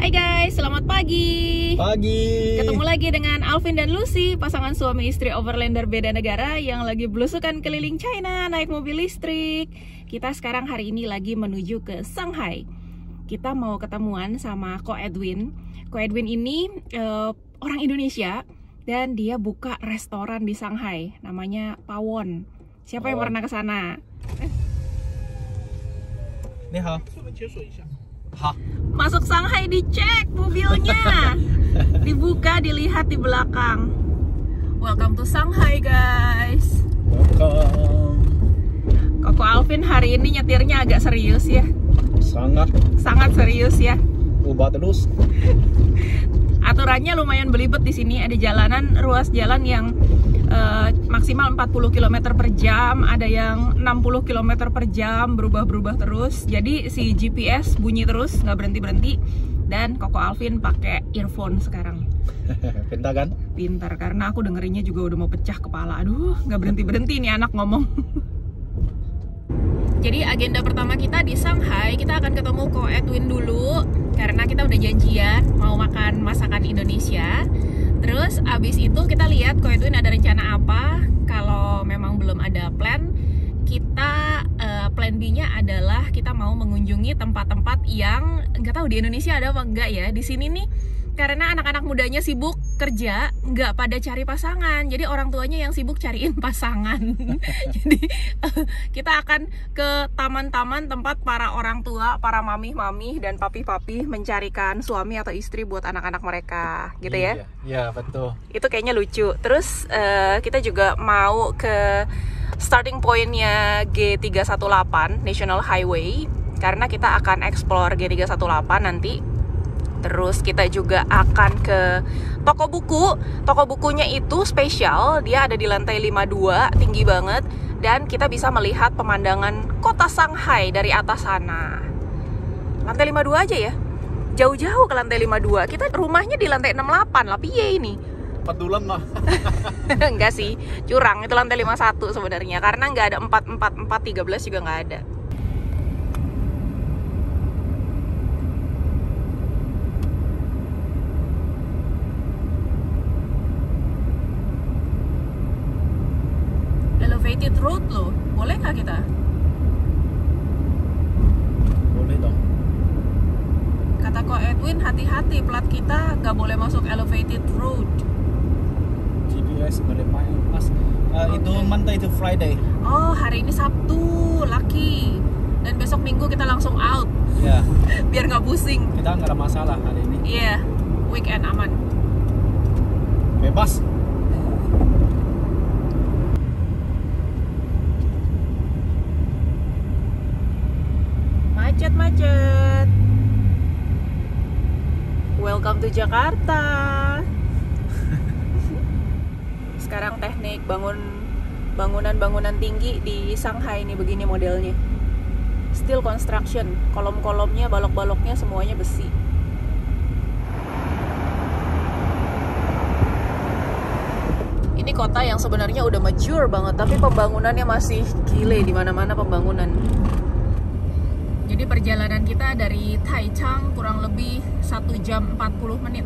Hai guys, selamat pagi. Ketemu lagi dengan Alvin dan Lucy, pasangan suami istri overlander beda negara yang lagi belusukan keliling China naik mobil listrik. Kita sekarang hari ini lagi menuju ke Shanghai. Kita mau ketemuan sama Ko Edwin. Ko Edwin ini orang Indonesia dan dia buka restoran di Shanghai, namanya Pawon. Siapa yang pernah ke sana? Masuk Shanghai, dicek mobilnya, dibuka, dilihat di belakang. Welcome to Shanghai guys. Welcome. Koko Alvin hari ini nyetirnya agak serius ya. Sangat serius ya. Ubah terus. Aturannya lumayan belibet di sini. Ada jalanan, ruas jalan yang maksimal 40 km per jam, ada yang 60 km per jam, berubah-berubah terus. Jadi si GPS bunyi terus, nggak berhenti-berhenti. Dan Koko Alvin pakai earphone sekarang. Pintar kan? Pintar, karena aku dengerinnya juga udah mau pecah kepala. Aduh, nggak berhenti-berhenti nih anak ngomong. Jadi agenda pertama kita di Shanghai, kita akan ketemu Ko Edwin dulu. Karena kita udah janjian mau makan masakan Indonesia. Terus abis itu kita lihat Ko Edwin ada rencana apa. Kalau memang belum ada plan, kita plan B-nya adalah kita mau mengunjungi tempat-tempat yang nggak tahu di Indonesia ada apa enggak ya. Di sini nih karena anak-anak mudanya sibuk kerja, nggak pada cari pasangan. Jadi orang tuanya yang sibuk cariin pasangan. Jadi kita akan ke taman-taman tempat para orang tua, para mami-mami dan papi-papi mencarikan suami atau istri buat anak-anak mereka, gitu ya? Iya, betul. Itu kayaknya lucu. Terus kita juga mau ke starting point-nya G318 National Highway karena kita akan explore G318 nanti. Terus kita juga akan ke toko buku. Toko bukunya itu spesial, dia ada di lantai 52, tinggi banget. Dan kita bisa melihat pemandangan kota Shanghai dari atas sana. Lantai 52 aja ya? Jauh-jauh ke lantai 52. Kita rumahnya di lantai 68 lah, piye ini? Pedulan lah. Enggak sih, curang. Itu lantai 51 sebenarnya. Karena nggak ada 4 juga nggak ada. Elevated road loh, boleh nggak kita? Boleh dong. Kata Ko Edwin, hati-hati, plat kita nggak boleh masuk elevated road. GPS bermain pas. Itu Monday to Friday. Oh, hari ini Sabtu, lucky. Dan besok Minggu kita langsung out. Ya. Biar nggak pusing. Kita nggak ada masalah hari ini. Iya, weekend aman. Bebas. Macet. Welcome to Jakarta. Sekarang teknik bangunan tinggi di Shanghai ini begini modelnya. Steel construction, kolom-kolomnya, balok-baloknya semuanya besi. Ini kota yang sebenarnya udah mature banget, tapi pembangunannya masih gile, di mana-mana pembangunan. Jadi perjalanan kita dari Taichung kurang lebih 1 jam 40 menit.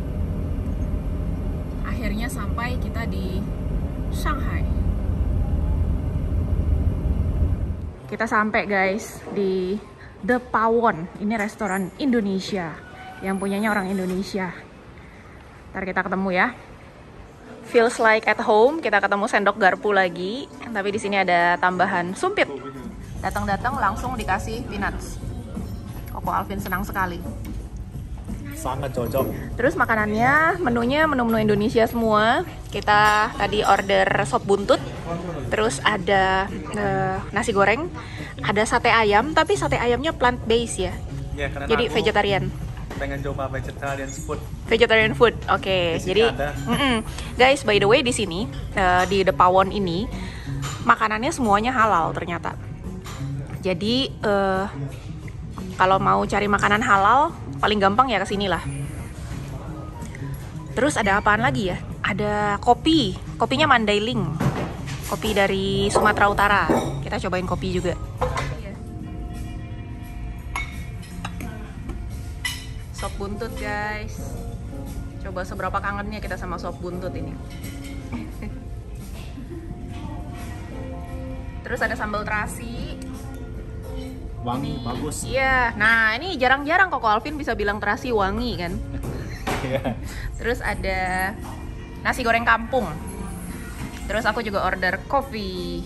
Akhirnya sampai kita di Shanghai. Kita sampai guys di The Pawon. Ini restoran Indonesia yang punyanya orang Indonesia. Ntar kita ketemu ya. Feels like at home. Kita ketemu sendok garpu lagi. Tapi di sini ada tambahan sumpit. Datang-datang langsung dikasih peanuts. Koko Alvin senang sekali. Sangat cocok. Terus makanannya, menunya menu-menu Indonesia semua. Kita tadi order sop buntut. Terus ada nasi goreng. Ada sate ayam, tapi sate ayamnya plant based ya. Ya, karena jadi vegetarian. Pengen coba vegetarian food. Vegetarian food, oke. Jadi, guys, by the way di sini di The Pawon ini makanannya semuanya halal ternyata. Jadi kalau mau cari makanan halal, paling gampang ya kesini lah. Terus ada apaan lagi ya? Ada kopi. Kopinya Mandailing. Kopi dari Sumatera Utara. Kita cobain kopi juga. Sop buntut guys. Coba seberapa kangennya kita sama sop buntut ini. Terus ada sambal terasi. Wangi, bagus. Iya, nah ini jarang-jarang Koko Alvin bisa bilang terasi wangi kan. Iya. Terus ada nasi goreng kampung. Terus aku juga order kopi,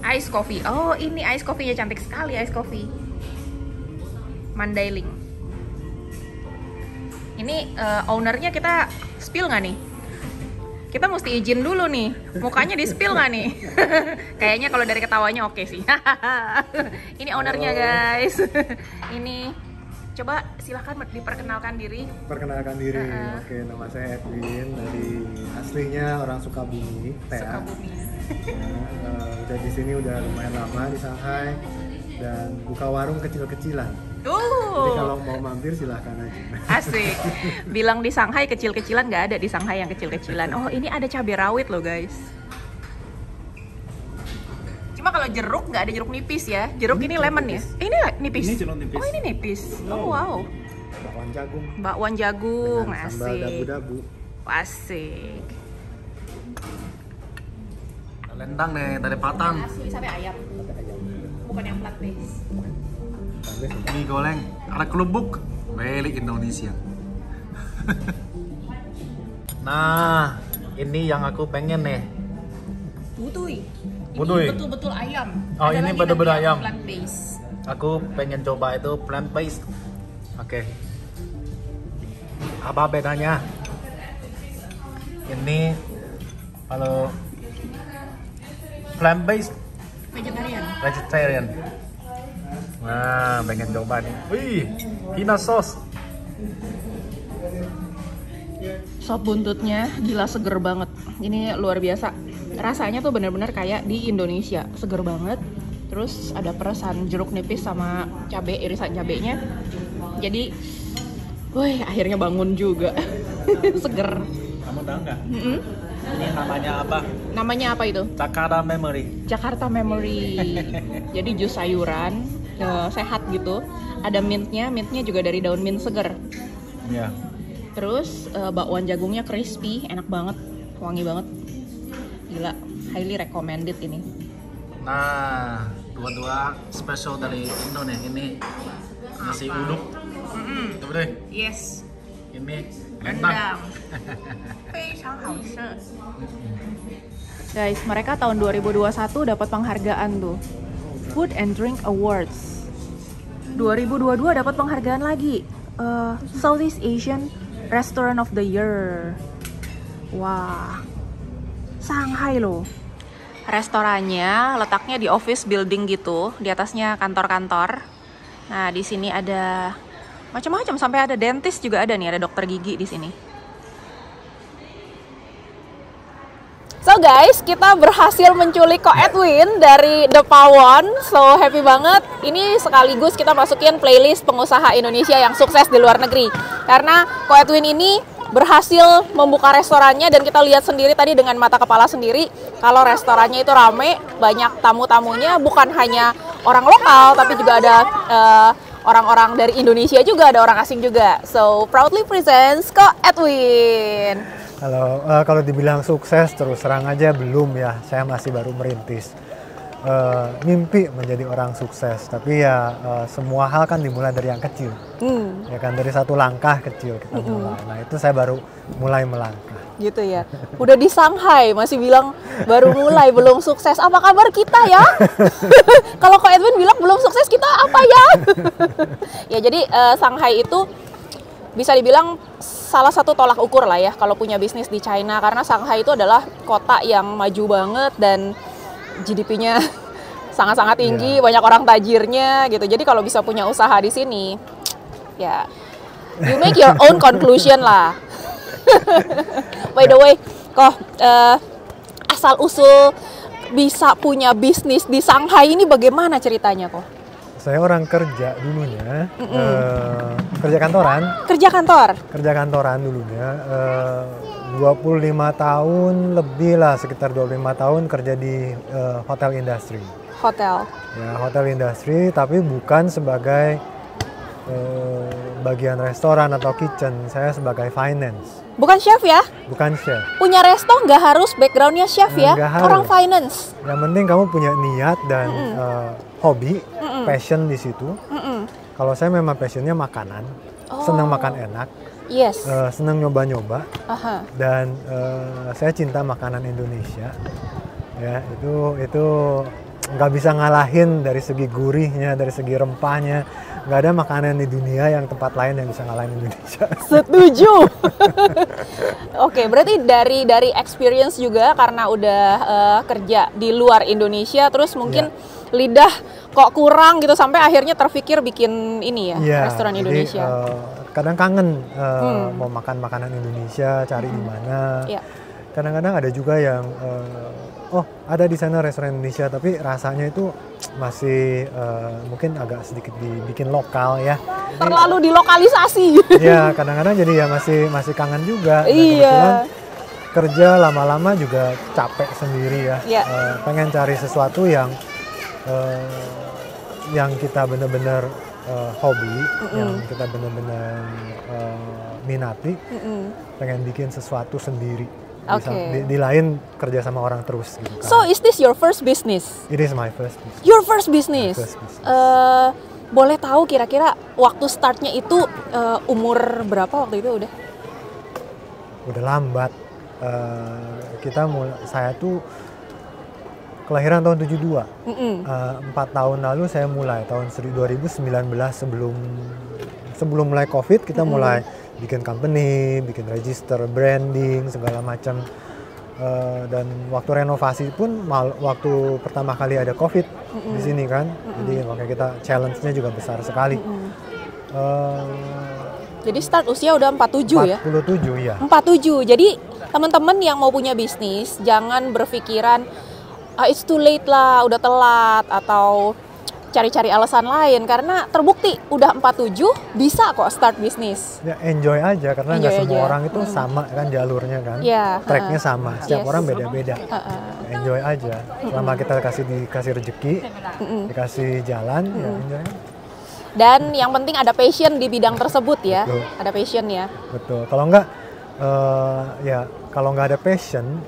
ice coffee. Oh ini ice coffee-nya cantik sekali, ice coffee Mandailing. Ini ownernya kita spill nggak nih? Kita mesti izin dulu nih, mukanya di spill nggak nih? Kayaknya kalau dari ketawanya oke sih. Ini ownernya guys. Ini coba silahkan diperkenalkan diri. Perkenalkan diri, oke, nama saya Edwin, dari aslinya orang Sukabumi, Sukabumi. Udah di sini udah lumayan lama di Shanghai dan buka warung kecil-kecilan. Jadi kalau mau mampir silahkan aja. Asik. Bilang di Shanghai kecil-kecilan, nggak ada di Shanghai yang kecil-kecilan. Oh ini ada cabai rawit loh guys. Cuma kalau jeruk nggak ada jeruk nipis ya. Jeruk ini lemon ya. Ini nipis. Ini jeruk nipis. Oh ini nipis. Oh wow. Bakwan jagung. Bakwan jagung, Dengan sambal asik. dabu-dabu. Asik. Lendang nih, tadi patang. Asli sampai ayam. Bukan yang plat base. Mie goreng, ada kelubuk, milik Indonesia. Nah, ini yang aku pengen nih. Putui. Putui. Ini betul-betul ayam. Oh, Ada ini lagi betul-betul nanti yang ayam. Plant base. Aku pengen coba itu plant based. Oke. Apa bedanya? Ini kalau plant based vegetarian. Nah, pengen coba nih. Wih, peanut sauce. Sop buntutnya gila seger banget. Ini luar biasa. Rasanya tuh bener-bener kayak di Indonesia, seger banget. Terus ada peresan jeruk nipis sama cabai, irisan cabenya. Jadi, wih, akhirnya bangun juga. Seger. Kamu tahu nggak? Ini namanya apa? Namanya apa itu? Jakarta Memory. Jakarta Memory. Jadi jus sayuran, sehat gitu. Ada mintnya juga dari daun mint seger. Iya. Terus bakwan jagungnya crispy, enak banget, wangi banget. Gila, highly recommended ini. Nah, dua-dua special dari Indonesia. Ini nasi uduk. Betul. Yes. Ini lendang. Guys, mereka tahun 2021 dapat penghargaan tuh, Food and Drink Awards. 2022 dapat penghargaan lagi, Southeast Asian Restaurant of the Year. Wah, Shanghai loh. Restorannya letaknya di office building gitu, di atasnya kantor-kantor. Nah, di sini ada macam-macam, sampai ada dentist juga ada nih, ada dokter gigi di sini. So guys, kita berhasil menculik Ko Edwin dari The Pawon. So happy banget. Ini sekaligus kita masukin playlist pengusaha Indonesia yang sukses di luar negeri. Karena Ko Edwin ini berhasil membuka restorannya dan kita lihat sendiri tadi dengan mata kepala sendiri kalau restorannya itu rame, banyak tamu-tamunya, bukan hanya orang lokal tapi juga ada orang-orang dari Indonesia juga, ada orang asing juga. So proudly presents Ko Edwin. Halo, kalau dibilang sukses terus terang aja belum ya, saya masih baru merintis. Mimpi menjadi orang sukses, tapi ya semua hal kan dimulai dari yang kecil. Ya kan, dari satu langkah kecil kita mulai. Nah itu saya baru mulai melangkah. Gitu ya. Udah di Shanghai masih bilang baru mulai, belum sukses. Apa kabar kita ya? Kalau Ko Edwin bilang belum sukses, kita apa ya? Ya jadi Shanghai itu bisa dibilang salah satu tolak ukur lah ya kalau punya bisnis di China, karena Shanghai itu adalah kota yang maju banget dan GDP-nya sangat-sangat tinggi, banyak orang tajirnya gitu. Jadi kalau bisa punya usaha di sini, ya you make your own conclusion lah. By the way, Ko, asal usul bisa punya bisnis di Shanghai ini bagaimana ceritanya, Ko? Saya orang kerja dulunya, kerja kantoran. Kerja kantoran Dulunya, 25 tahun lebih lah, sekitar 25 tahun kerja di hotel industri. Hotel. Ya, hotel industri, tapi bukan sebagai bagian restoran atau kitchen, saya sebagai finance, Bukan chef ya? bukan chef. Punya resto nggak harus backgroundnya chef ya? Nggak harus. Orang finance. Yang penting kamu punya niat dan hobi, passion di situ. Kalau saya memang passionnya makanan, senang makan enak, Yes. senang nyoba-nyoba, Aha. dan saya cinta makanan Indonesia. Ya, itu nggak bisa ngalahin dari segi gurihnya, dari segi rempahnya. Nggak ada makanan di dunia yang tempat lain yang bisa ngalahin Indonesia. Setuju. Oke, berarti dari experience juga karena udah kerja di luar Indonesia, terus mungkin lidah kok kurang gitu sampai akhirnya terpikir bikin ini ya, Iya, restoran jadi, Indonesia. kadang kangen mau makan makanan Indonesia, cari di mana. Iya. Kadang-kadang ada juga yang oh ada di sana restoran Indonesia tapi rasanya itu masih mungkin agak sedikit dibikin lokal ya. Terlalu dilokalisasi. Iya, kadang-kadang jadi ya masih kangen juga. Dan Iya. kebetulan kerja lama-lama juga capek sendiri ya. Iya. Pengen cari sesuatu yang kita benar-benar hobi, yang kita benar-benar minati. Pengen bikin sesuatu sendiri. Bisa, Oke. di lain kerja sama orang terus gitu kan. So is this your first business? It is my first business. Your first business. My first business. Boleh tahu kira-kira waktu startnya itu umur berapa waktu itu udah? Udah lambat. Saya tuh kelahiran tahun 72. 4 tahun lalu saya mulai tahun 2019 sebelum mulai COVID kita mulai bikin company, bikin register, branding segala macam. Dan waktu renovasi pun waktu pertama kali ada COVID di sini kan. Jadi makanya kita challenge-nya juga besar sekali. Jadi start usia udah 47 ya? 47 ya. 47. Jadi teman-teman yang mau punya bisnis jangan berpikiran it's too late lah, udah telat atau cari-cari alasan lain karena terbukti udah 47 bisa kok start bisnis. Ya enjoy aja karena nggak Enjoy semua aja. orang itu sama kan jalurnya kan. Iya, Tracknya sama, setiap Yes. orang beda-beda. Enjoy aja. Selama kita dikasih rezeki, dikasih jalan, ya enjoy aja. Dan yang penting ada passion di bidang tersebut ya. Betul. Ada passion ya. Betul. Kalau nggak kalau nggak ada passion,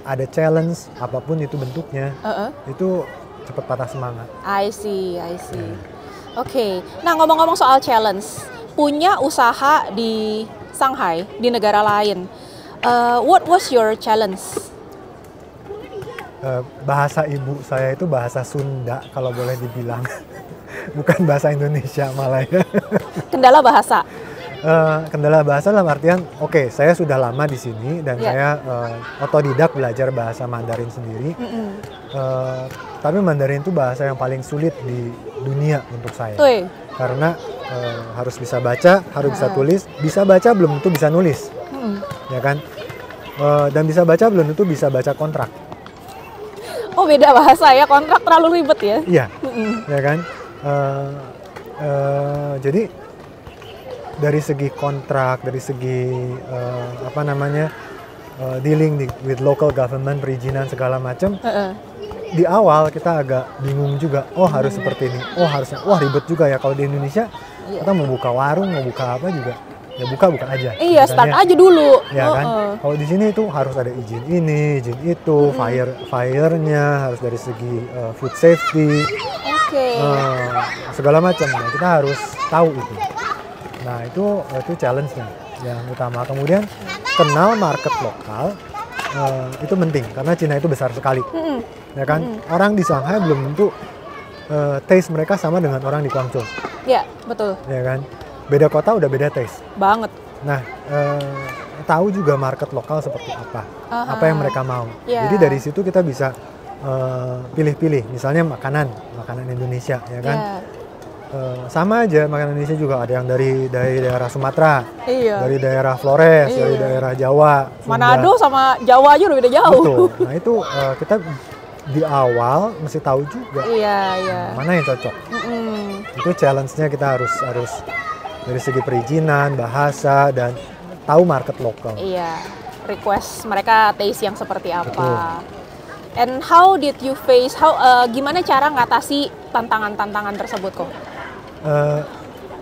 ada challenge apapun itu bentuknya, itu cepat patah semangat. I see. Oke. Nah, ngomong-ngomong soal challenge, punya usaha di Shanghai, di negara lain. What was your challenge? Bahasa ibu saya itu bahasa Sunda kalau boleh dibilang. Bukan bahasa Indonesia malah ya. Kendala bahasa. Kendala bahasa dalam artian, oke, saya sudah lama di sini dan saya otodidak belajar bahasa Mandarin sendiri. Tapi Mandarin itu bahasa yang paling sulit di dunia untuk saya. Tuh. Karena harus bisa baca, harus bisa tulis. Bisa baca belum tentu bisa nulis, ya kan? Dan bisa baca belum tentu bisa baca kontrak. Oh, beda bahasa ya, kontrak terlalu ribet ya? Iya, ya kan? Jadi dari segi kontrak, dari segi dealing with local government, perizinan segala macam. Di awal kita agak bingung juga. Oh harus seperti ini. Oh harusnya. Wah ribet juga ya kalau di Indonesia. Kita mau buka warung, mau buka apa juga. Ya buka aja. Iya, start aja dulu. Ya kan. Kalau di sini itu harus ada izin ini, izin itu, fire-nya harus dari segi food safety. Oke. Segala macam. Nah, kita harus tahu itu. Nah itu challenge-nya yang utama. Kemudian kenal market lokal itu penting karena Cina itu besar sekali, ya kan? Orang di Shanghai belum tentu taste mereka sama dengan orang di Guangzhou. Ya betul. Ya kan? Beda kota udah beda taste. Banget. Nah tahu juga market lokal seperti apa yang mereka mau. Yeah. Jadi dari situ kita bisa pilih-pilih. Misalnya makanan Indonesia, ya kan? Yeah. Sama aja makanan Indonesia juga ada yang dari daerah Sumatera, dari daerah Flores, dari daerah Jawa, Sunda. Manado sama Jawa aja udah beda jauh. Betul. Nah itu kita di awal mesti tahu juga mana yang cocok. Itu challenge-nya kita harus dari segi perizinan, bahasa dan tahu market lokal. Iya, request mereka taste yang seperti apa. Betul. And how did you face? Gimana cara ngatasi tantangan-tantangan tersebut kok?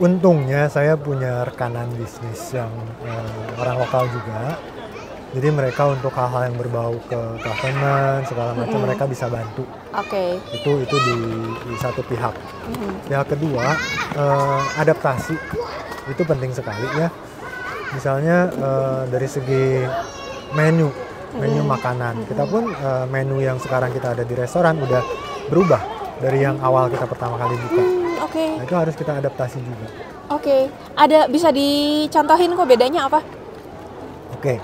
Untungnya saya punya rekanan bisnis yang orang lokal juga. Jadi mereka untuk hal-hal yang berbau ke government segala macam mereka bisa bantu. Oke. Itu di satu pihak. Pihak kedua, adaptasi itu penting sekali ya. Misalnya dari segi menu makanan. Kita pun menu yang sekarang kita ada di restoran udah berubah dari yang awal kita pertama kali buka. Oke. Nah, itu harus kita adaptasi juga. Oke. Ada bisa dicontohin kok bedanya apa? Oke.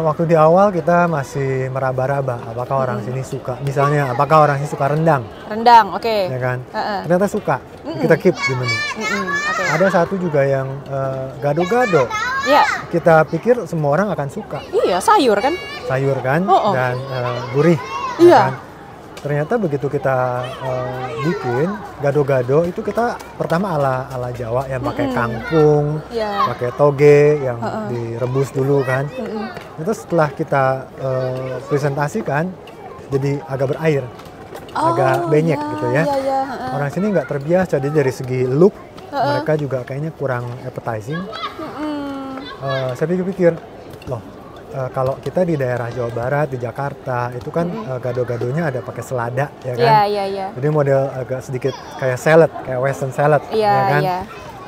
Waktu di awal kita masih meraba-raba apakah orang sini suka. Misalnya apakah orang sini suka rendang. Rendang, oke. Ya kan? Ternyata suka. Kita keep di menu. Oke. Ada satu juga yang gado-gado. Ya. Kita pikir semua orang akan suka. Iya, sayur kan? Sayur kan Oh. dan gurih. Iya. Ya kan? Ternyata begitu kita bikin gado-gado itu kita pertama ala Jawa yang pakai kangkung, Iya. pakai toge yang direbus dulu kan. Itu setelah kita presentasikan jadi agak berair, agak benyek gitu ya. Iya. Orang sini nggak terbiasa, jadi dari segi look mereka juga kayaknya kurang appetizing. Saya pikir-pikir, loh kalau kita di daerah Jawa Barat, di Jakarta, itu kan gado-gadonya ada pakai selada, ya kan? Iya. Jadi model agak sedikit kayak salad, kayak western salad, Iya, ya kan? iya.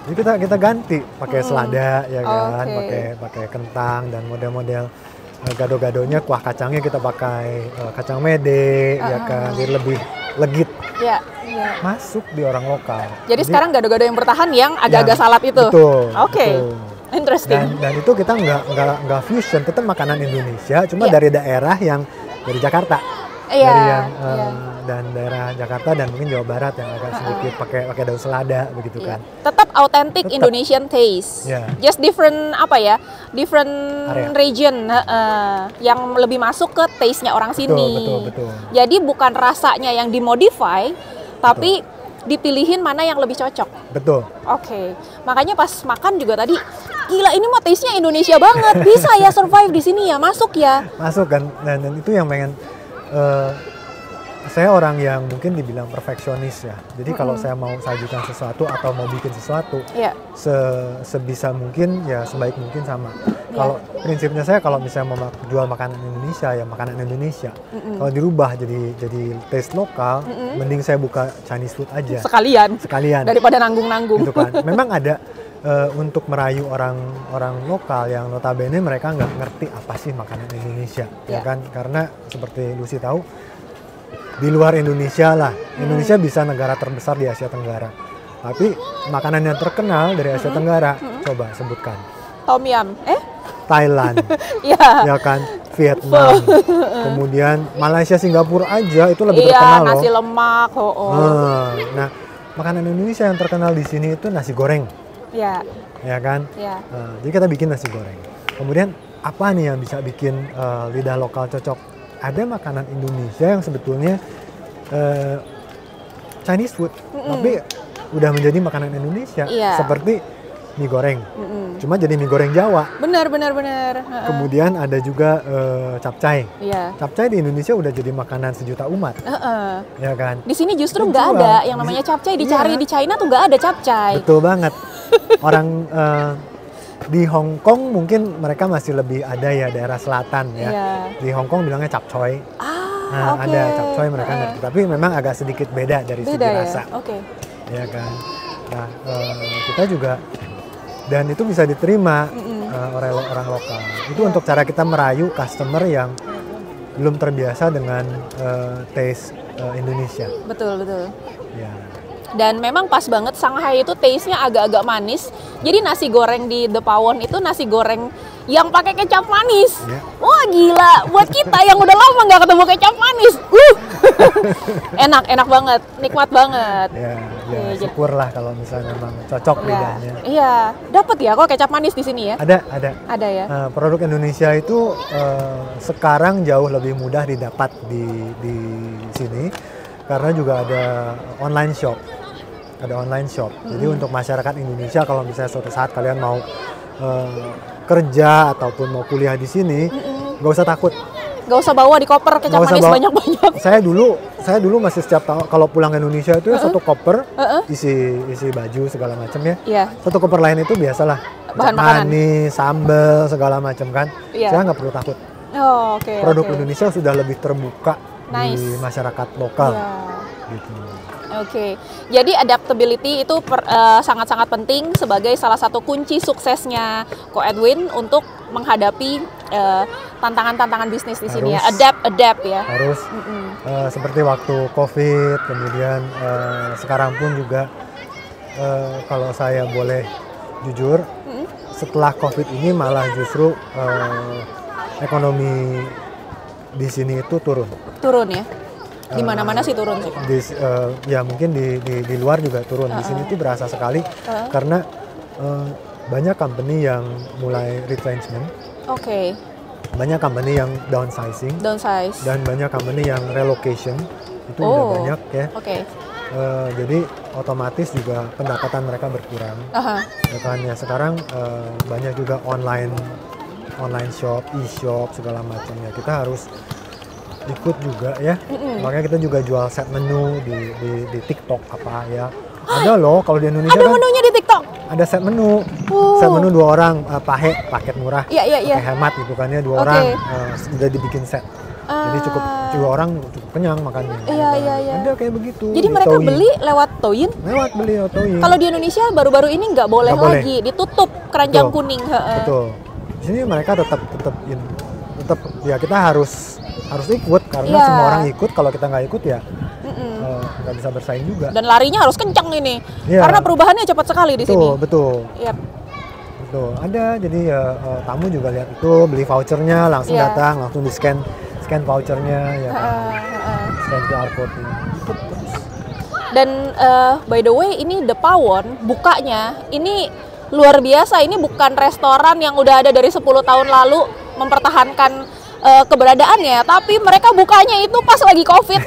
Jadi kita ganti pakai selada, ya kan? Oke. Pakai kentang dan model-model gado-gadonya kuah kacangnya kita pakai kacang mede, ya kan? Jadi lebih legit. Iya. Masuk di orang lokal. Jadi sekarang gado-gado yang bertahan yang agak-agak salad itu. Betul. Oke. Betul. Interesting. Dan itu kita nggak fusion, tetap makanan Indonesia, cuma Iya. dari daerah yang dari Jakarta, Iya. dari yang Iya. dan daerah Jakarta dan mungkin Jawa Barat yang agak sedikit pakai daun selada begitu Iya. kan. Tetap authentic Tetap. Indonesian taste. Iya. Just different different Area. region yang lebih masuk ke taste-nya orang sini. Betul. Jadi bukan rasanya yang dimodify, tapi dipilihin mana yang lebih cocok. Betul. Oke. Makanya pas makan juga tadi, gila ini mah taste-nya Indonesia banget. Bisa ya survive di sini ya, masuk ya. Masuk kan, dan itu yang pengen. Saya orang yang mungkin dibilang perfeksionis ya. Jadi kalau saya mau sajikan sesuatu atau mau bikin sesuatu, Iya. sebisa mungkin ya sebaik mungkin sama. Kalau prinsipnya saya kalau misalnya mau jual makanan Indonesia ya makanan Indonesia. Kalau dirubah jadi taste lokal, mending saya buka Chinese food aja. Sekalian. Daripada nanggung-nanggung. Gitu kan. Memang ada untuk merayu orang lokal yang notabene mereka nggak ngerti apa sih makanan Indonesia, ya kan? Karena seperti Lucy tahu, di luar Indonesia lah, Indonesia bisa negara terbesar di Asia Tenggara. Tapi makanan yang terkenal dari Asia Tenggara, coba sebutkan. Tom yum. Thailand, Iya. ya kan? Vietnam, kemudian Malaysia, Singapura aja itu lebih terkenal loh. Nasi lemak. Nah, makanan Indonesia yang terkenal di sini itu nasi goreng. Ya. Ya kan? Ya. Jadi kita bikin nasi goreng. Kemudian apa nih yang bisa bikin lidah lokal cocok? Ada makanan Indonesia yang sebetulnya Chinese food, tapi udah menjadi makanan Indonesia. Iya. Seperti mie goreng. Cuma jadi mie goreng Jawa. Benar. Kemudian ada juga capcay. Iya. Capcay di Indonesia udah jadi makanan sejuta umat. Ya kan? Di sini justru Itu nggak jual. ada yang namanya capcay. Dicari Iya. di China tuh nggak ada capcay. Betul banget. Orang di Hong Kong mungkin mereka masih lebih ada ya daerah selatan ya. Iya. Di Hong Kong bilangnya capcoy. Oke. Ada capcoy mereka ngerti. Tapi memang agak sedikit beda dari segi Beda ya. rasa. Oke. Ya kan. Nah kita juga dan itu bisa diterima oleh orang lokal. Itu untuk cara kita merayu customer yang belum terbiasa dengan taste Indonesia. Betul. Ya. Dan memang pas banget Shanghai itu taste-nya agak-agak manis. Jadi nasi goreng di The Pawon itu nasi goreng yang pakai kecap manis. Ya. Wah gila, buat kita yang udah lama nggak ketemu kecap manis. Enak banget, nikmat banget. Ya, Iya, syukurlah kalau misalnya memang cocok lidahnya. Iya, dapat ya kok kecap manis di sini ya? Ada ya. Produk Indonesia itu sekarang jauh lebih mudah didapat di sini karena juga ada online shop. Jadi untuk masyarakat Indonesia kalau misalnya suatu saat kalian mau kerja ataupun mau kuliah di sini, nggak usah takut. Nggak usah bawa di koper kecap Nggak usah manis bawa. banyak-banyak. Saya dulu masih setiap tahun kalau pulang ke Indonesia itu ya satu koper isi baju segala macam ya. Iya. Satu koper lain itu biasalah Bahan makanan. manis, sambal segala macam kan. Iya. Saya nggak perlu takut. Oh, oke. Produk oke. Indonesia sudah lebih terbuka Nice. di masyarakat lokal. Iya. Gitu. Oke, jadi adaptability itu sangat-sangat penting sebagai salah satu kunci suksesnya Ko Edwin untuk menghadapi tantangan-tantangan bisnis di sini ya. Adapt ya. Harus seperti waktu COVID, kemudian sekarang pun juga kalau saya boleh jujur, setelah COVID ini malah justru ekonomi di sini itu turun. Turun ya. Di mana-mana sih turun sih. Ya mungkin di luar juga turun. Di sini tuh berasa sekali karena banyak company yang mulai retrenchment. Oke. Banyak company yang downsizing. Downsize. Dan banyak company yang relocation. Itu udah banyak ya. Oke. Jadi otomatis juga pendapatan mereka berkurang. Ya kan ya sekarang banyak juga online shop, e-shop segala macam ya. Kita harus ikut juga ya. Makanya kita juga jual set menu di TikTok apa ya. Ada loh kalau di Indonesia Ada kan menunya di TikTok. ada set menu. Set menu 2 orang paket murah. Iya. Pakai hemat gitu kan ya 2 orang udah dibikin set. Jadi cukup 2 orang cukup kenyang makannya. Iya. Ada kayak begitu. Jadi di mereka Toyin. beli lewat Toyin. Lewat beli Toyin. Kalau di Indonesia baru-baru ini nggak boleh Nggak boleh. lagi, ditutup keranjang Betul. kuning. Betul. Di sini mereka tetap ya kita harus ikut karena Iya. semua orang ikut. Kalau kita nggak ikut ya nggak bisa bersaing juga. Dan larinya harus kencang ini, Iya. karena perubahannya cepat sekali di sini. Betul. Yap. Betul. Ada jadi tamu juga lihat itu beli vouchernya langsung Iya. datang langsung di scan vouchernya ya. Scan QR code-nya. Dan by the way ini The Pawon bukanya ini luar biasa. Ini bukan restoran yang udah ada dari 10 tahun lalu mempertahankan keberadaannya, tapi mereka bukanya itu pas lagi COVID.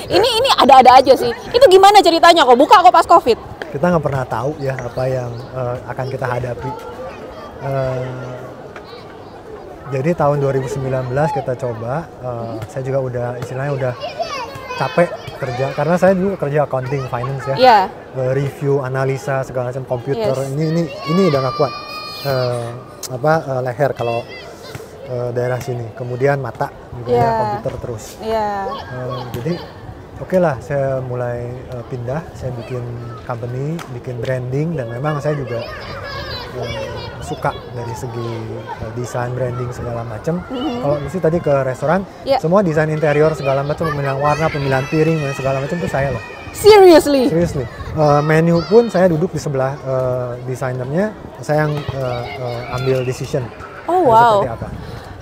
ini ada-ada aja sih. Itu gimana ceritanya kok buka kok pas COVID? Kita nggak pernah tahu ya apa yang akan kita hadapi. Jadi tahun 2019 kita coba. Saya juga udah capek kerja karena saya dulu kerja accounting finance ya. Iya. Review, analisa segala macam komputer. Yes. Ini udah nggak kuat. Leher kalau daerah sini. Kemudian mata juga ya, komputer terus. Iya. Jadi oke lah, saya mulai pindah. Saya bikin company, bikin branding, dan memang saya juga suka dari segi desain, branding segala macam. Kalau mesti tadi ke restoran, semua desain interior segala macam, pemilihan warna, pemilihan piring dan segala macam itu saya loh. Seriously? Menu pun saya duduk di sebelah desainernya, saya yang ambil decision. Oh wow. Seperti apa.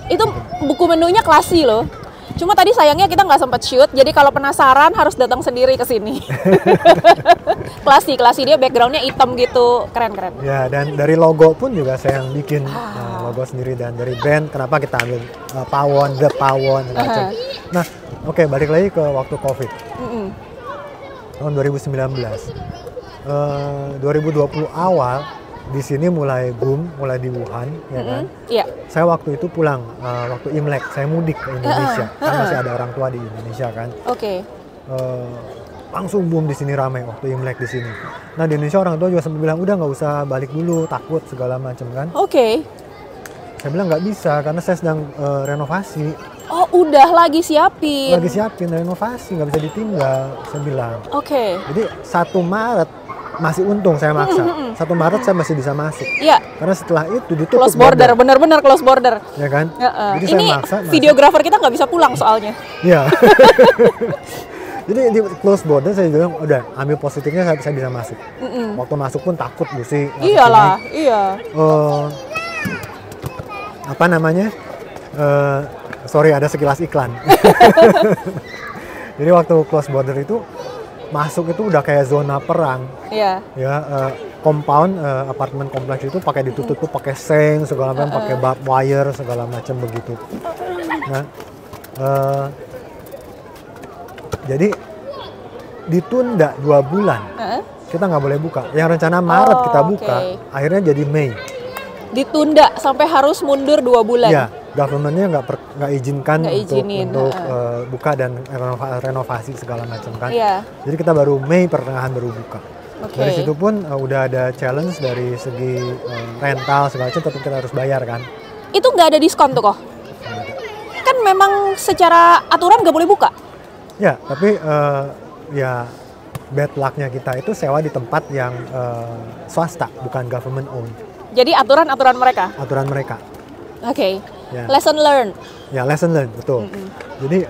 Itu buku menunya klasi loh. Cuma tadi sayangnya kita nggak sempat shoot, jadi kalau penasaran harus datang sendiri ke sini. klasi dia backgroundnya hitam gitu, keren. Ya, dan dari logo pun juga saya yang bikin logo sendiri, dan dari brand kenapa kita ambil Pawon, The Pawon, macam. Nah, oke, balik lagi ke waktu COVID. Tahun 2019, 2020 awal di sini mulai boom, mulai di Wuhan, ya kan? Iya. Saya waktu itu pulang, waktu Imlek, saya mudik ke Indonesia, kan masih ada orang tua di Indonesia kan. Oke. Langsung boom di sini, ramai waktu Imlek di sini. Nah di Indonesia orang tua juga sempat bilang udah nggak usah balik dulu, takut segala macam kan. Oke. Saya bilang nggak bisa karena saya sedang renovasi. Oh udah lagi siapin. Lagi siapin renovasi, nggak bisa ditinggal, saya bilang. Oke. Jadi 1 Maret masih untung saya maksa. 1 Maret saya masih bisa masuk. Iya. Karena setelah itu ditutup Close border, bener-bener close border. Ya kan? Jadi Ini saya maksa. videografer kita nggak bisa pulang soalnya. Iya. Jadi di close border saya bilang udah ambil positifnya, saya bisa masuk. Waktu masuk pun takut sih. Iyalah, iya. Apa namanya? Sorry ada sekilas iklan. Jadi waktu close border itu masuk itu udah kayak zona perang. Iya. Ya, compound apartemen kompleks itu pakai ditutup tuh pakai seng segala macam, pakai barbed wire segala macam begitu. Nah, jadi ditunda 2 bulan. Kita nggak boleh buka. Yang rencana Maret kita buka, akhirnya jadi Mei. Ditunda sampai harus mundur 2 bulan. Iya, government-nya nggak izinkan Nggak untuk izinin, buka dan renovasi segala macam kan. Iya. Jadi kita baru Mei pertengahan baru buka. Oke. Dari situ pun udah ada challenge dari segi rental segala macam, tetap kita harus bayar kan. Itu nggak ada diskon tuh kok? Kan memang secara aturan nggak boleh buka. Ya, tapi ya bad luck-nya kita itu sewa di tempat yang swasta, bukan government owned. Jadi aturan-aturan mereka. Aturan mereka. Oke. Ya. Lesson learned. Ya, lesson learned, betul. Jadi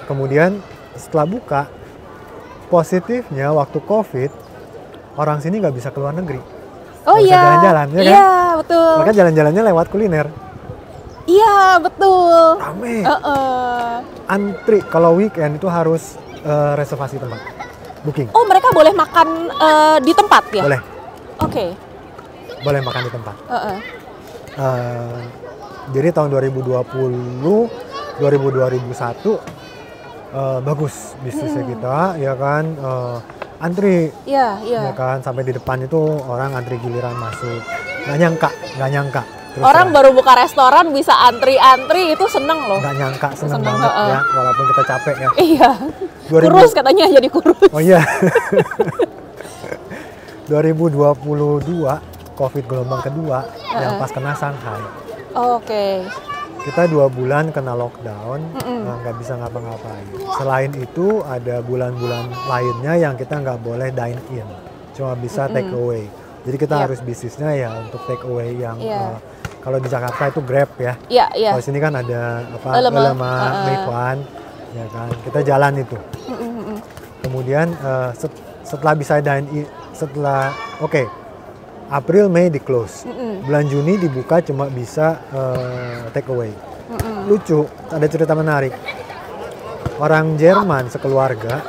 kemudian setelah buka, positifnya waktu COVID, orang sini nggak bisa keluar negeri. Oh Nggak bisa iya. jalan-jalan, ya kan? Iya, betul. Maka jalan-jalannya lewat kuliner. Iya, betul. Rame. Uh-uh. Antri kalau weekend itu harus reservasi tempat. Booking. Oh, mereka boleh makan di tempat ya? Boleh. Oke. Boleh makan di tempat. Uh-uh. Jadi tahun 2020, 2021 bagus bisnisnya kita, ya kan, antri, Iya, iya. ya kan, sampai di depan itu orang antri giliran masuk, nggak nyangka. Terus Orang baru buka restoran bisa antri-antri itu seneng loh. nggak nyangka, seneng Seneng, banget heeh. ya, walaupun kita capek ya. Iya. 2000 Kurus katanya jadi kurus. Oh iya. 2022 COVID gelombang kedua yang pas kena Shanghai. Oke. Kita 2 bulan kena lockdown, nggak bisa ngapa-ngapain. Selain itu ada bulan-bulan lainnya yang kita nggak boleh dine in, cuma bisa take away. Jadi kita Iya. harus bisnisnya ya untuk take away yang Iya. kalau di Jakarta itu Grab ya. Iya, iya. Kalau sini kan ada Ele.me, Ele.me, Meituan, ya kan. Kita jalan itu. Kemudian setelah bisa dine in, April, Mei di close. Bulan Juni dibuka cuma bisa take away. Lucu, ada cerita menarik. Orang Jerman sekeluarga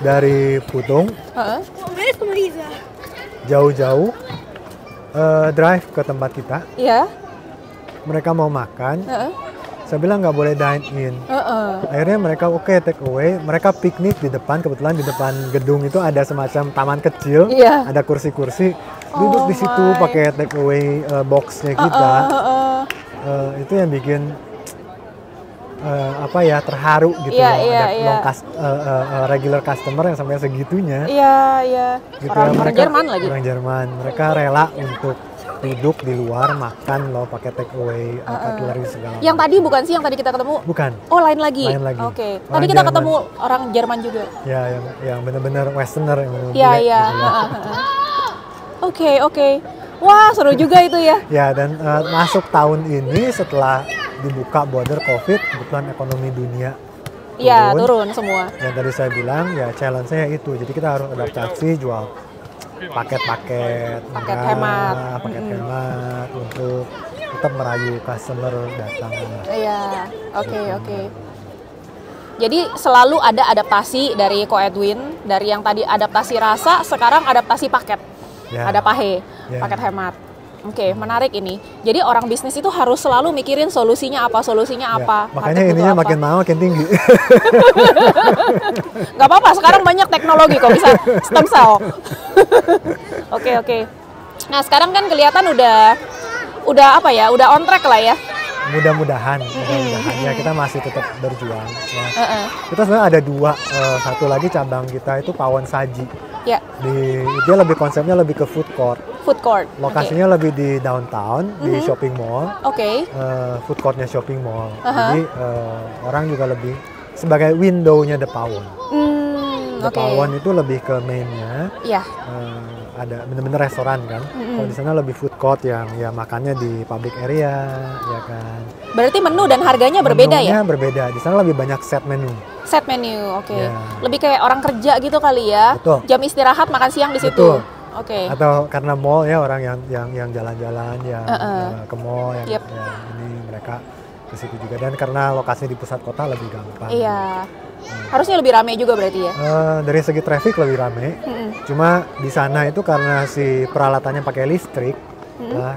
dari Putung jauh-jauh drive ke tempat kita. Iya. Mereka mau makan. Heeh. Saya bilang nggak boleh dine in. Akhirnya mereka take away. Mereka piknik di depan. Kebetulan di depan gedung itu ada semacam taman kecil. Iya. Ada kursi-kursi. Duduk di situ pakai take away boxnya kita. Itu yang bikin terharu gitu. Iya, loh. iya, Ada iya. regular customer yang sampai segitunya. Iya, iya. Gitu Orang ya. Jerman lagi. Orang Jerman. Mereka rela untuk duduk di luar makan loh pakai take away cutlery segala. Yang tadi bukan sih yang tadi kita ketemu? Bukan. Oh, lain lagi. Lain lagi. Oke. Orang Tadi kita Jerman. ketemu orang Jerman juga. Ya, yang benar-benar westerner yang benar-benar Iya, bule iya. gitu loh. Oke. Wah, seru juga itu ya. Ya, dan masuk tahun ini setelah dibuka border COVID, kebetulan ekonomi dunia Iya, turun semua. Yang tadi saya bilang, ya challenge-nya itu. Jadi kita harus adaptasi, jual paket-paket murah, paket hemat untuk tetap merayu customer datang. Iya, oke. Jadi selalu ada adaptasi dari Ko Edwin, dari yang tadi adaptasi rasa, sekarang adaptasi paket. Ya. Ada pahe, Ya. paket hemat. Oke, menarik ini. Jadi orang bisnis itu harus selalu mikirin solusinya apa, Ya, apa. makanya market ininya butuh makin apa. mahal makin tinggi. Nggak apa-apa, sekarang banyak teknologi kok bisa stem cell. Oke. Nah sekarang kan kelihatan udah on track lah ya. Mudah-mudahan ya kita masih tetap berjuang. Ya. Kita sebenarnya ada 2, satu lagi cabang kita itu Pawon Saji. Ya, Dia lebih konsepnya lebih ke food court. food court. Lokasinya lebih di downtown, di shopping mall. Oke. Food courtnya shopping mall. Jadi orang juga lebih sebagai window-nya The Pawon. The Oke. Pawon itu lebih ke main-nya. Ya. Ada bener-bener restoran kan. Kalau di sana lebih food court yang ya makannya di public area, ya kan. Berarti menu dan harganya berbeda ya? Menunya berbeda. Di sana lebih banyak set menu. Set menu, oke. Ya. Lebih kayak orang kerja gitu kali ya. Betul. Jam istirahat makan siang di situ. Betul. Oke. Atau karena mall ya orang yang jalan-jalan yang ke mall yang, Yep. yang ini mereka ke situ juga, dan karena lokasi di pusat kota lebih gampang. Iya. Harusnya lebih ramai juga berarti ya. Dari segi traffic lebih rame. Cuma di sana itu karena si peralatannya pakai listrik,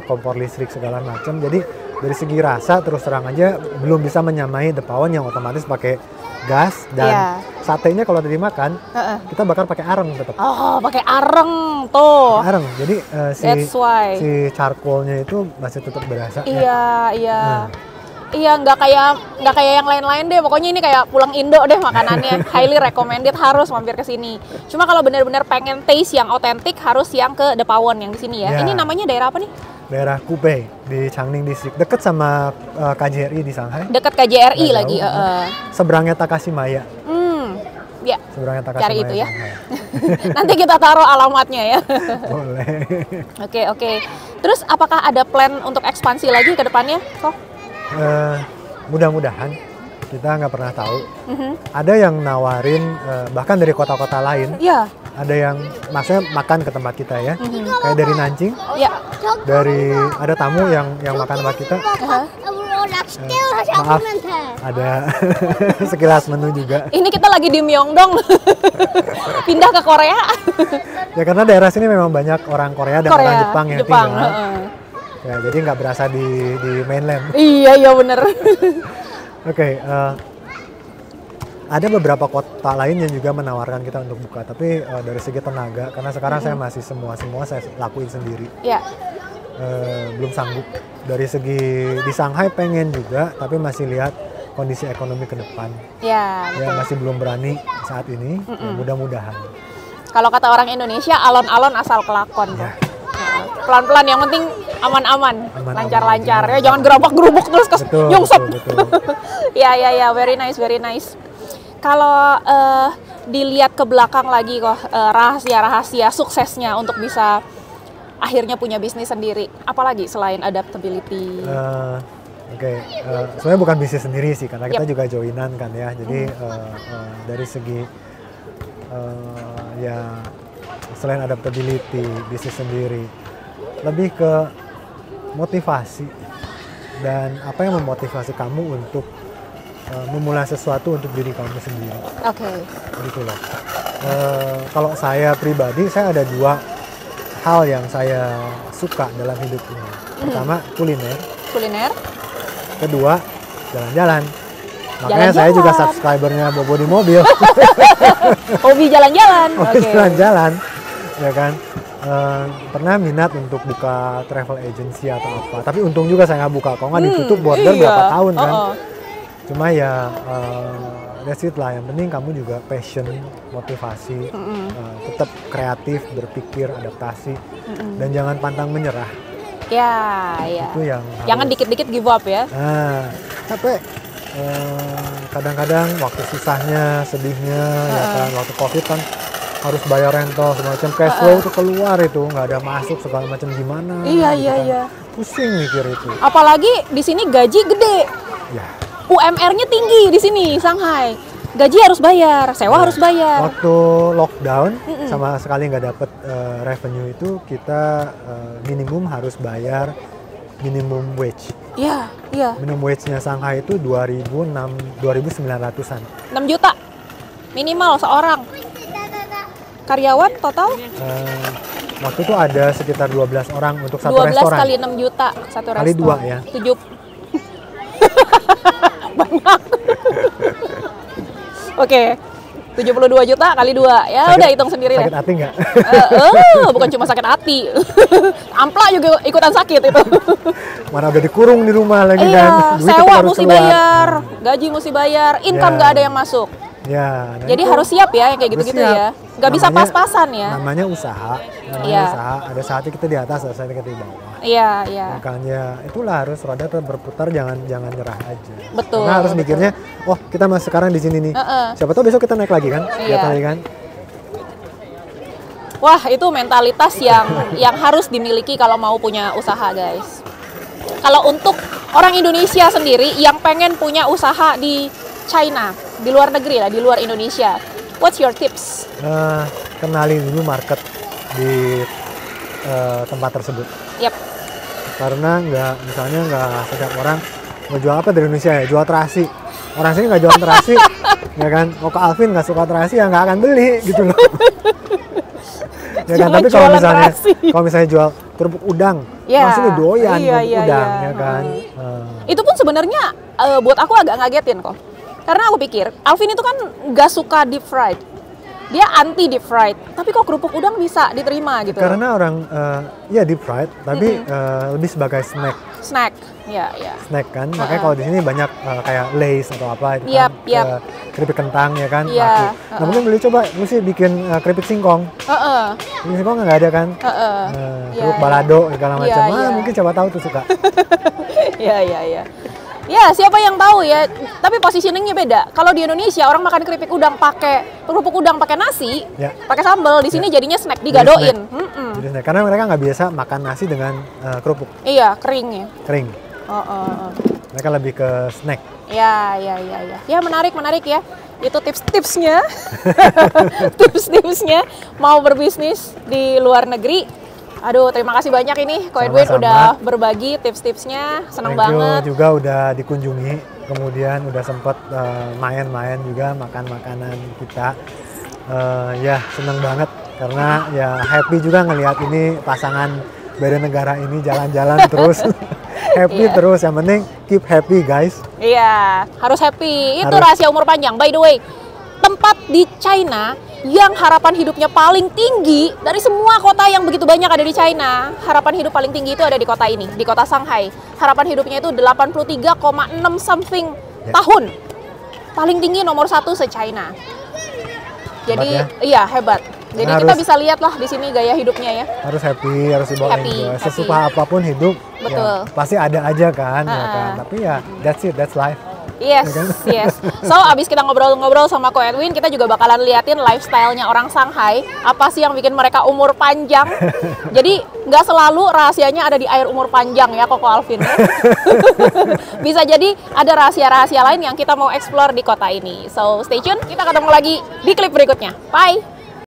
kompor listrik segala macam. Jadi dari segi rasa terus terang aja belum bisa menyamai The Pawon yang otomatis pakai gas, dan Iya. satenya kalau tadi makan kita bakar pakai areng tetap. Oh, pakai areng tuh. Areng. Jadi That's why. si charcoalnya itu masih tetap berasa. Iya. Iya, nggak kayak yang lain-lain deh. Pokoknya ini kayak pulang Indo deh makanannya. Highly recommended, harus mampir ke sini. Cuma kalau benar-benar pengen taste yang otentik harus yang ke The Pawon yang di sini ya. Ya. Ini namanya daerah apa nih? Daerah Kubei di Changning District, deket sama KJRI di Shanghai. Dekat KJRI Nggak lagi. jauh. Seberangnya Takashimaya. Ya. Seberangnya Takashimaya. Cari itu ya. Shanghai. Nanti kita taruh alamatnya ya. Boleh. Oke. Terus apakah ada plan untuk ekspansi lagi ke depannya? Mudah-mudahan, kita nggak pernah tahu. Ada yang nawarin bahkan dari kota-kota lain. Iya. Ada yang maksudnya makan ke tempat kita ya. Kayak dari Nanjing. Ya. Ada tamu yang makan tempat kita. Maaf, ada sekilas menu juga. Ini kita lagi di Myeongdong. Pindah ke Korea. Ya karena daerah sini memang banyak orang Korea dan orang Jepang yang tinggal. Ya, jadi nggak berasa di mainland. Iya bener. Oke, ada beberapa kota lain yang juga menawarkan kita untuk buka, tapi dari segi tenaga, karena sekarang saya masih semua saya lakuin sendiri. Ya. Belum sanggup. Dari segi di Shanghai pengen juga, tapi masih lihat kondisi ekonomi ke depan. Ya. Ya masih belum berani saat ini. Ya, mudah-mudahan. Kalau kata orang Indonesia, alon-alon asal kelakon. Ya. Pelan-pelan, yang penting aman-aman, lancar-lancar. Aman. Ya jangan gerobak-gerobok terus ke nyungsep. Betul. Ya, very nice. Kalau dilihat ke belakang lagi kok rahasia-rahasia suksesnya untuk bisa akhirnya punya bisnis sendiri, apalagi selain adaptability? Sebenarnya bukan bisnis sendiri sih, karena kita juga joinan kan ya. Jadi dari segi ya selain adaptability, bisnis sendiri, lebih ke motivasi dan apa yang memotivasi kamu untuk memulai sesuatu untuk diri kamu sendiri. Oke. Gitu loh. Kalau saya pribadi, saya ada dua hal yang saya suka dalam hidup ini. Pertama, kuliner. Kedua, jalan-jalan. Makanya saya juga subscribernya Bobo di mobil. Hobi jalan-jalan. Hobi jalan-jalan, ya kan. Pernah minat untuk buka travel agency atau apa. Tapi untung juga saya nggak buka. Kalau nggak ditutup border berapa tahun kan. Cuma ya that's it lah. Yang penting kamu juga passion, motivasi, tetap kreatif, berpikir, adaptasi, dan jangan pantang menyerah. Ya. Itu yang jangan dikit-dikit give up ya. Nah, capek. Kadang-kadang waktu susahnya, sedihnya, ya kan, waktu COVID kan harus bayar rental semacam cash flow itu keluar itu nggak ada masuk segala macam gimana. Iya. Pusing mikir itu. Apalagi di sini gaji gede. Ya. UMR-nya tinggi di sini Shanghai. Gaji harus bayar, sewa harus bayar. Waktu lockdown sama sekali nggak dapet revenue itu, kita minimum harus bayar minimum wage. Iya. Minimum wage-nya Shanghai itu 2.900-an. 6 juta minimal seorang. Karyawan total? Waktu itu ada sekitar 12 orang untuk satu 12 restoran. 12 kali 6 juta satu restoran. Kali 2 ya. 7. Banyak. Oke. 72 juta kali 2. Ya udah hitung sendiri deh. Sakit hati nggak? Bukan cuma sakit hati. Ampla juga ikutan sakit itu. Mana udah dikurung di rumah lagi kan. Duit sewa harus mesti keluar. bayar, gaji mesti bayar, income nggak ada yang masuk. Ya, nah jadi itu harus siap ya yang kayak gitu-gitu ya. Nggak bisa pas-pasan ya. Namanya usaha. Usaha. Ada saatnya kita di atas, ada saatnya kita di bawah. Iya. Makanya itulah harus roda tetap berputar, jangan nyerah aja. Betul. Karena harus mikirnya, oh kita masih sekarang di sini nih. Siapa tahu besok kita naik lagi kan? Iya. Kali kan? Wah, itu mentalitas yang harus dimiliki kalau mau punya usaha, guys. Kalau untuk orang Indonesia sendiri yang pengen punya usaha di China, di luar negeri lah, di luar Indonesia, what's your tips? Kenali dulu market di tempat tersebut. Yep. Karena misalnya nggak setiap orang mau jual apa dari Indonesia ya, jual terasi. Orang sini nggak jual terasi, ya kan? Mau ke Alvin nggak suka terasi ya nggak akan beli gitu loh. Ya kan? Tapi kalau misalnya jual kerupuk udang, langsung doyan kerupuk udang, ya kan? Itu pun sebenarnya buat aku agak ngagetin kok. Karena aku pikir Alvin itu kan nggak suka deep fried. dia anti deep fried. Tapi kok kerupuk udang bisa diterima gitu? Karena orang ya deep fried, tapi lebih sebagai Snack, ya. snack kan. Makanya kalau di sini banyak kayak Lay's atau apa itu Yap. keripik kentang ya kan. Iya, laku. Nah mungkin beli coba, mesti bikin keripik singkong. Keripik singkong nggak ada kan? Kerupuk balado segala macam. Mungkin coba tahu tuh suka. Iya. Ya, siapa yang tahu ya. Tapi positioningnya beda. Kalau di Indonesia orang makan keripik udang kerupuk udang pakai nasi, pakai sambal. Di sini jadinya snack, digadoin. Jadi snack. Karena mereka nggak biasa makan nasi dengan kerupuk. Iya, kering ya. Kering. Mereka lebih ke snack. Ya. Ya, menarik ya. Itu tips-tipsnya. Tips-tipsnya mau berbisnis di luar negeri. Aduh, terima kasih banyak ini Ko Edwin udah berbagi tips-tipsnya. Senang banget. Juga udah dikunjungi, kemudian udah sempet main-main juga, makan makanan kita. Ya seneng banget karena ya happy juga ngelihat ini pasangan beda negara ini jalan-jalan terus. Happy terus, yang penting keep happy guys. Iya, harus happy. Itu rahasia umur panjang. By the way, tempat di China yang harapan hidupnya paling tinggi dari semua kota yang begitu banyak ada di China, harapan hidup paling tinggi itu ada di kota ini, di kota Shanghai. Harapan hidupnya itu 83,6 something tahun. Paling tinggi nomor 1 se-China. Jadi iya hebat. Jadi kita bisa lihat lah di sini gaya hidupnya ya. Harus happy, harus dibawa enjoy. Sesuka apapun hidup, ya, pasti ada aja kan, ya kan. Tapi ya that's life. Yes. So, abis kita ngobrol-ngobrol sama Ko Edwin, kita juga bakalan liatin lifestyle-nya orang Shanghai. Apa sih yang bikin mereka umur panjang? Jadi, nggak selalu rahasianya ada di air umur panjang ya, Koko Alvin. Ya? Bisa jadi ada rahasia-rahasia lain yang kita mau explore di kota ini. So, stay tune. Kita ketemu lagi di klip berikutnya. Bye!